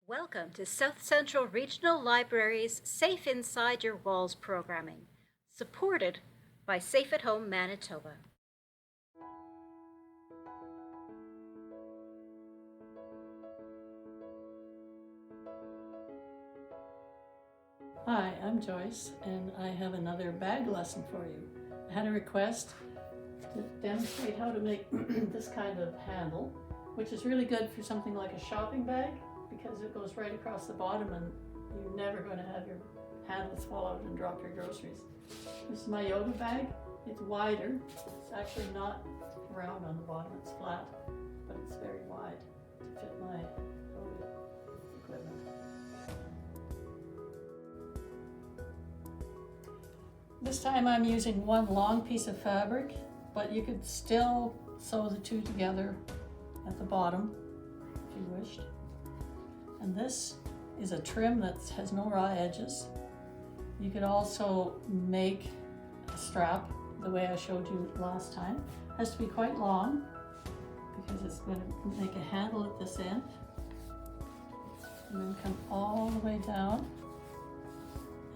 Welcome to South Central Regional Library's Safe Inside Your Walls programming, supported by Safe at Home Manitoba. Hi, I'm Joyce, and I have another bag lesson for you. I had a request to demonstrate how to make this kind of handle, which is really good for something like a shopping bag because it goes right across the bottom and you're never going to have your handles fall out and drop your groceries. This is my yoga bag. It's wider. It's actually not round on the bottom, it's flat, but it's very wide to fit my yoga equipment. This time I'm using one long piece of fabric, but you could still sew the two together at the bottom if you wished. And this is a trim that has no raw edges. You could also make a strap the way I showed you last time. It has to be quite long because it's going to make a handle at this end and then come all the way down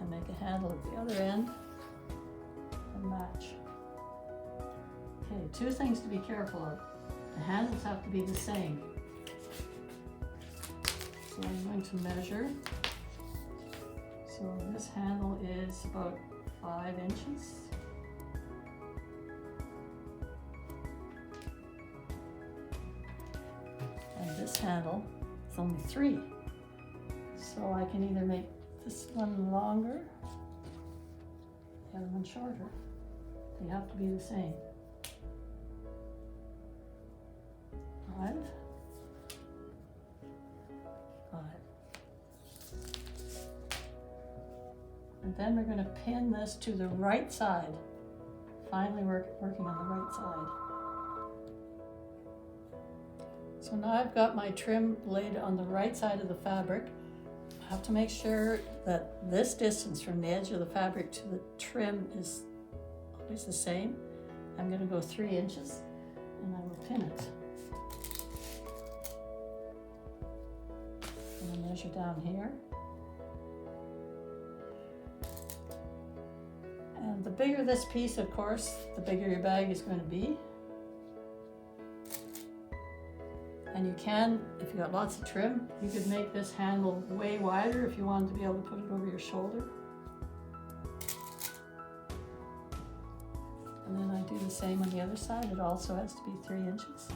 and make a handle at the other end and match. Okay, two things to be careful of. The handles have to be the same. So I'm going to measure. So this handle is about 5 inches. And this handle is only 3. So I can either make this one longer, the other one shorter. They have to be the same. 5, 5. And then we're going to pin this to the right side. Finally working on the right side. So now I've got my trim laid on the right side of the fabric. I have to make sure that this distance from the edge of the fabric to the trim is always the same. I'm going to go 3 inches and I will pin it. And I measure down here. And the bigger this piece, of course, the bigger your bag is going to be. And you can, if you've got lots of trim, you could make this handle way wider if you wanted to be able to put it over your shoulder. And then I do the same on the other side. It also has to be 3 inches.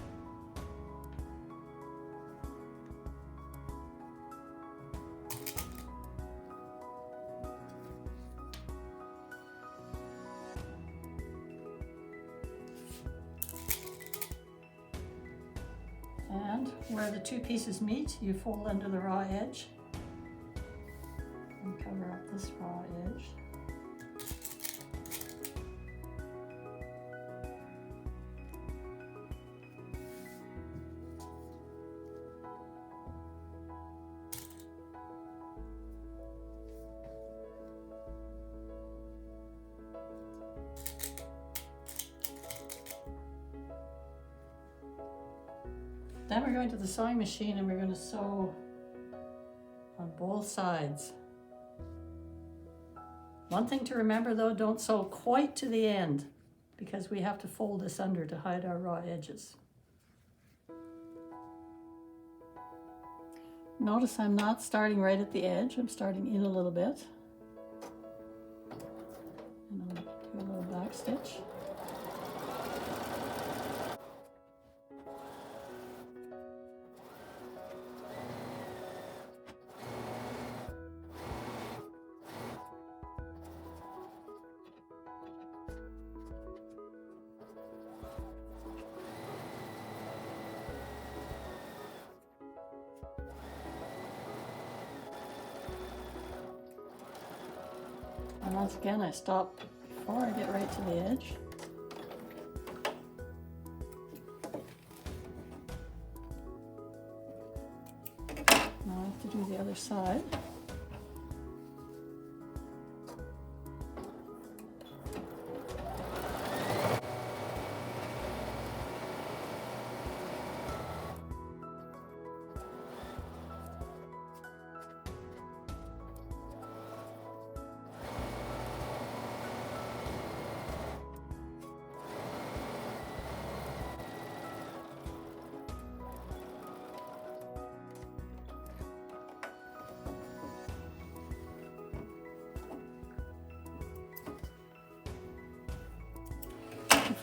And where the two pieces meet, you fold under the raw edge and cover up this raw edge. Then we're going to the sewing machine and we're going to sew on both sides. One thing to remember though, don't sew quite to the end because we have to fold this under to hide our raw edges. Notice I'm not starting right at the edge, I'm starting in a little bit. And I'll do a little back stitch. And once again, I stop before I get right to the edge. Now I have to do the other side.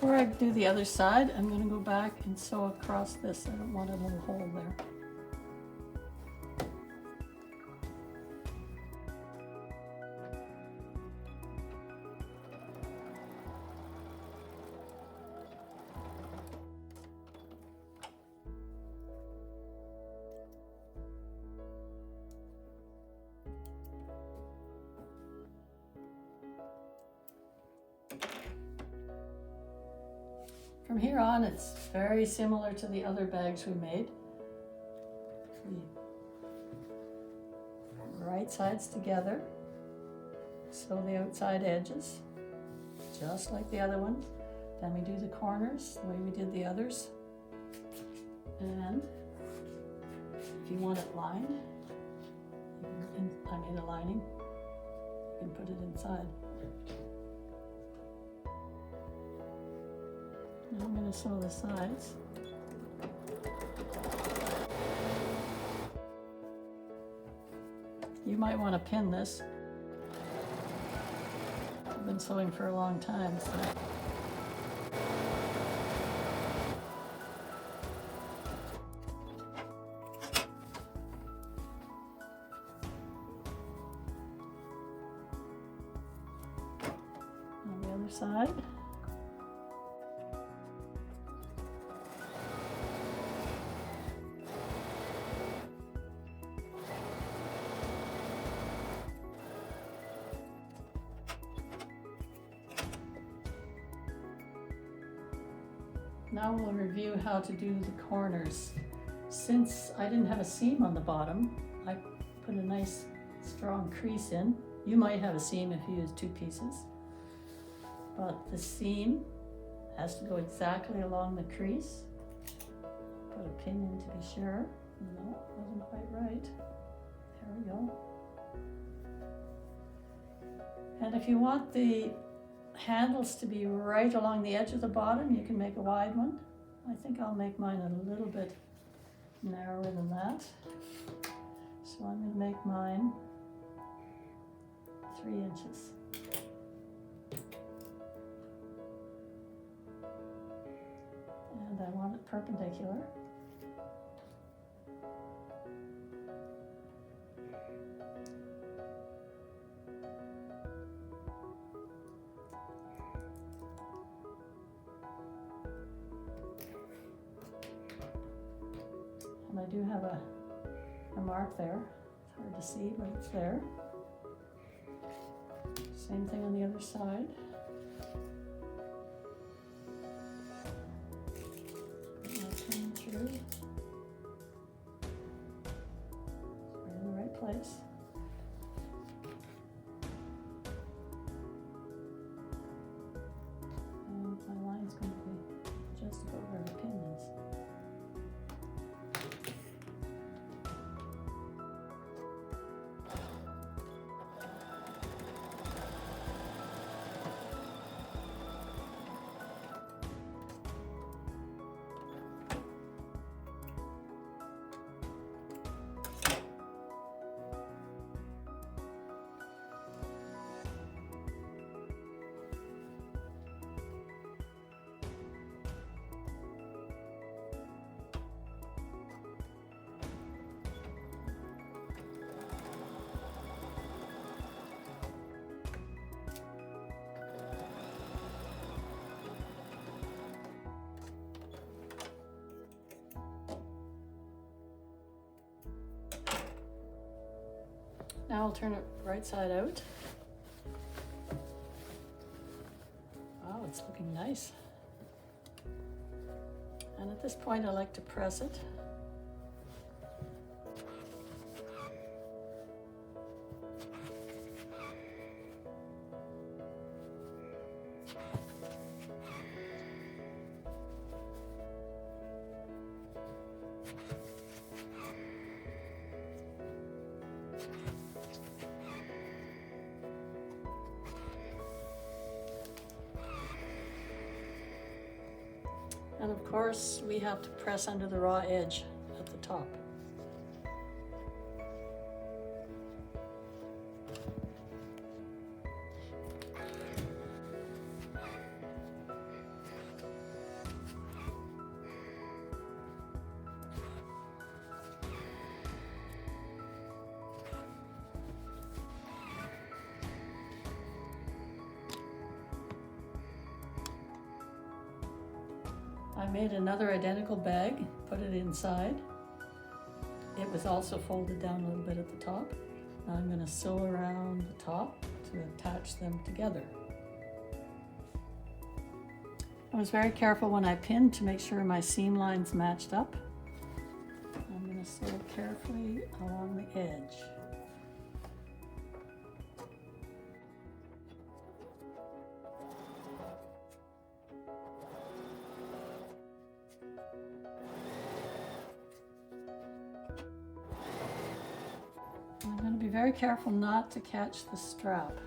Before I do the other side, I'm going to go back and sew across this. I don't want a little hole there. From here on, it's very similar to the other bags we made. The right sides together, sew the outside edges, just like the other one. Then we do the corners the way we did the others. And if you want it lined, I made a lining, you can put it inside. Now I'm going to sew the sides. You might want to pin this. I've been sewing for a long time, so. On the other side. Now we'll review how to do the corners. Since I didn't have a seam on the bottom, I put a nice strong crease in. You might have a seam if you use 2 pieces. But the seam has to go exactly along the crease. Put a pin in to be sure. No, it wasn't quite right. There we go. And if you want the handles to be right along the edge of the bottom, you can make a wide one. I think I'll make mine a little bit narrower than that. So I'm going to make mine 3 inches. And I want it perpendicular. And I do have a mark there. It's hard to see, but it's there. Same thing on the other side. Put my pin through. We're in the right place. And my line's going to be just about where the pin is. Now I'll turn it right side out. Wow, it's looking nice. And at this point I like to press it. And of course, we have to press under the raw edge at the top. I made another identical bag, put it inside. It was also folded down a little bit at the top. Now I'm going to sew around the top to attach them together. I was very careful when I pinned to make sure my seam lines matched up. I'm going to sew carefully along the edge. I'm going to be very careful not to catch the strap.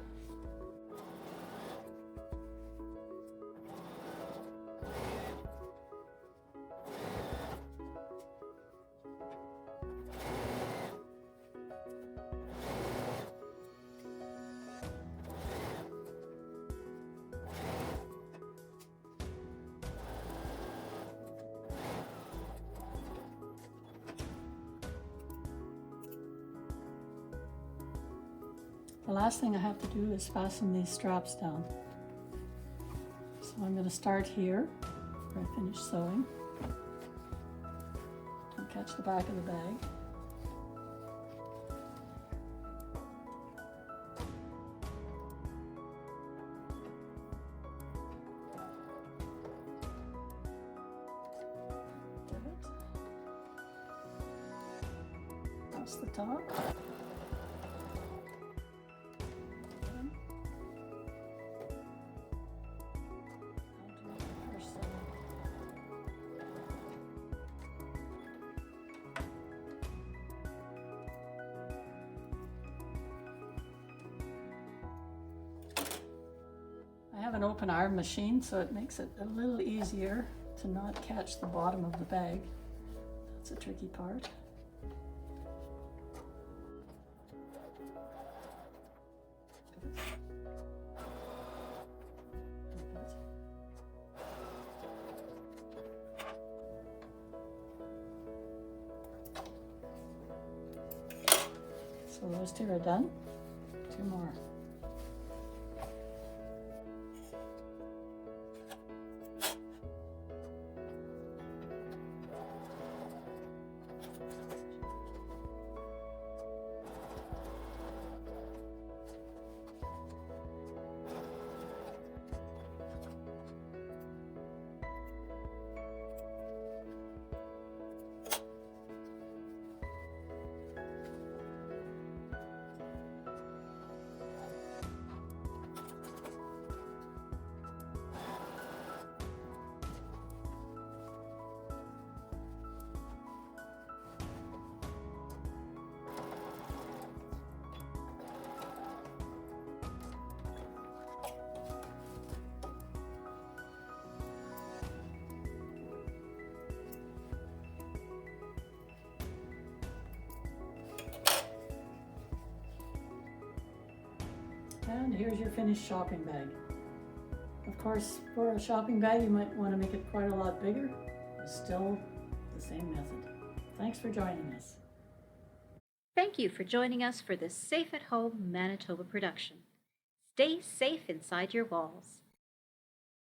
The last thing I have to do is fasten these straps down. So I'm going to start here where I finish sewing. Don't catch the back of the bag. Divot. That's the top. I have an open arm machine, so it makes it a little easier to not catch the bottom of the bag. That's a tricky part. So those two are done. Two more. And here's your finished shopping bag. Of course, for a shopping bag, you might want to make it quite a lot bigger. It's still the same method. Thanks for joining us. Thank you for joining us for this Safe at Home Manitoba production. Stay safe inside your walls.